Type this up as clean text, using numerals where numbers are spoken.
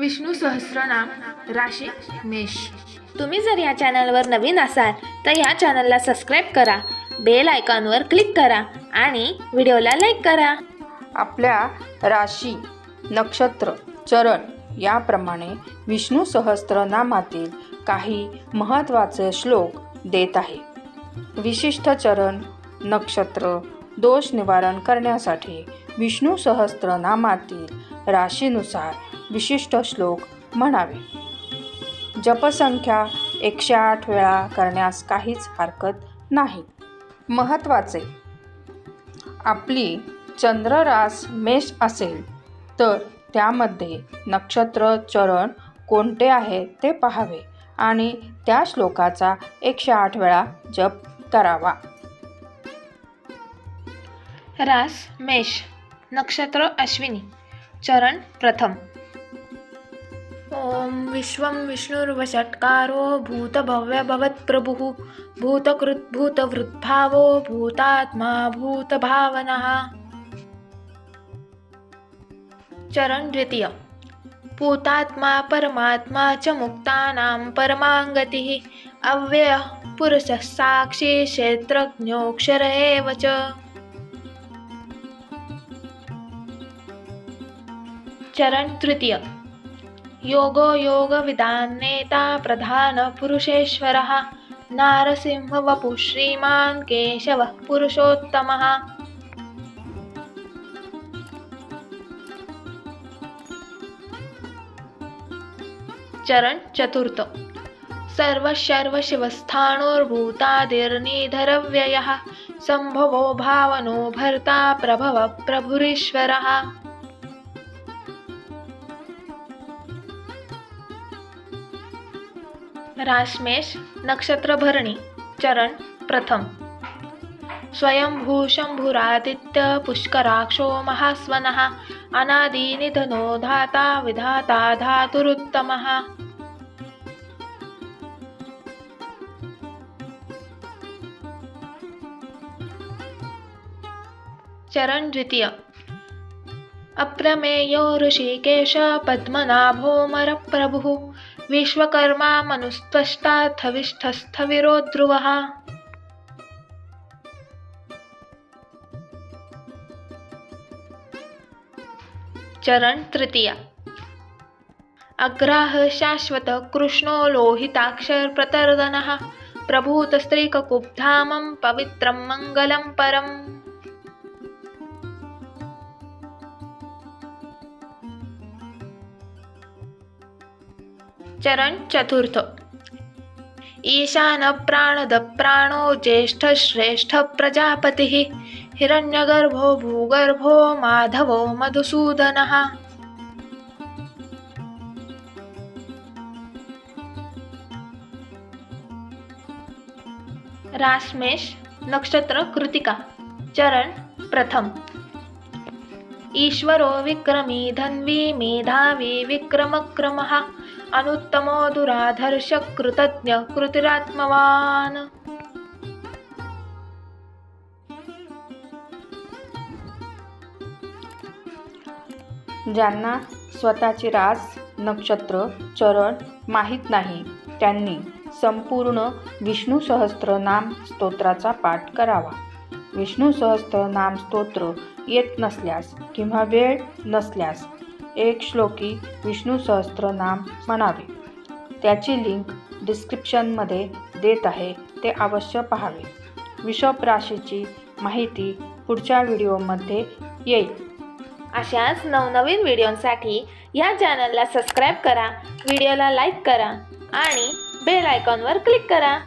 विष्णू सहस्रनाम राशी मेष। तुम्ही जर या चॅनलवर नवीन असाल तर या चॅनलला सबस्क्राईब करा, बेल आयकॉनवर क्लिक करा आणि व्हिडिओला लाईक करा। आपल्या राशी, नक्षत्र, चरण याप्रमाणे विष्णू सहस्त्रनामातील काही महत्त्वाचे श्लोक देत आहे। विशिष्ट चरण, नक्षत्र दोष निवारण करण्यासाठी विष्णू सहस्त्रनामातील राशीनुसार विशिष्ट श्लोक म्हणावे। जपसंख्या 108 वेळा करण्यास काहीच हरकत नाही। महत्त्वाचे, आपली चंद्ररास मेष असेल तर त्यामध्ये नक्षत्र चरण कोणते आहे ते पाहावे आणि त्या श्लोकाचा 108 वेळा जप करावा। रास मेष, नक्षत्र अश्विनी, चरण प्रथम। ओम विश्वं विष्णुर्वषट्कारो भूतभव्य भवत्प्रभुः भूतकृत् भूतवृद्भावो भूतात्मा भूतभावनः। चरण द्वितीय। भूतात्मा परमात्मा च मुक्तानां परमांगतिः अव्ययः पुरुषः साक्षी क्षेत्रज्ञोऽक्षर एव च। चरण तृतीय। योगो योगविदां नेता प्रधान पुरुषेश्वरः नारसिंह वपुः श्रीमान् केशवः पुरुषोत्तमः। चरण चतुर्थ। सर्वशर्वशिवस्थाणुर्भूतादिर्निधरव्ययः संभवो भावनो भर्ता प्रभव प्रभुरीश्वरः। राशमेष, नक्षत्र भरणी, चरण प्रथम। स्वयंभू शंभुरादित्य पुष्कराक्षो महास्वनः अनादिनिधनो धाता विधाता धातुरुत्तमः। चरण द्वितीय। अप्रमेयो ऋषिकेश पद्मनाभोऽमरप्रभुः विश्वकर्मा मनुस्त्वष्टाथविष्ठस्थविरो ध्रुवः। चरण तृतीय। अग्राह शाश्वत कृष्णो लोहिताक्षर प्रतर्दनः प्रभूतस्त्रीककुब्धामं पवित्रं मंगलं परम्। चरण चतुर्थ। ईशान प्राणद प्राणो ज्येष्ठ श्रेष्ठ प्रजापतिः हिरण्यगर्भो भूगर्भो माधवो मधुसूदनः। राशमेष, नक्षत्र कृतिका, चरण प्रथम। ईश्वरो विक्रमी धन्वी मेधावी विक्रमक्रमः अनुत्तमो दुराधर्ष कृतज्ञ कृतिरात्मवान्। ज्यांना स्वतःची रास, नक्षत्र, चरण माहीत नाही त्यांनी संपूर्ण विष्णू सहस्त्रनाम स्तोत्राचा पाठ करावा। विष्णू सहस्त्रनाम स्तोत्र येत नसल्यास किंवा वेळ नसल्यास एक श्लोकी विष्णू सहस्त्रनाम म्हणावे। त्याची लिंक डिस्क्रिप्शनमध्ये देत आहे, ते अवश्य पाहावे। वृषभ राशीची माहिती पुढच्या व्हिडिओमध्ये येईल। अशाच नवनवीन व्हिडिओंसाठी या चॅनलला सबस्क्राईब करा, व्हिडिओला लाईक करा आणि बेल आयकॉनवर क्लिक करा।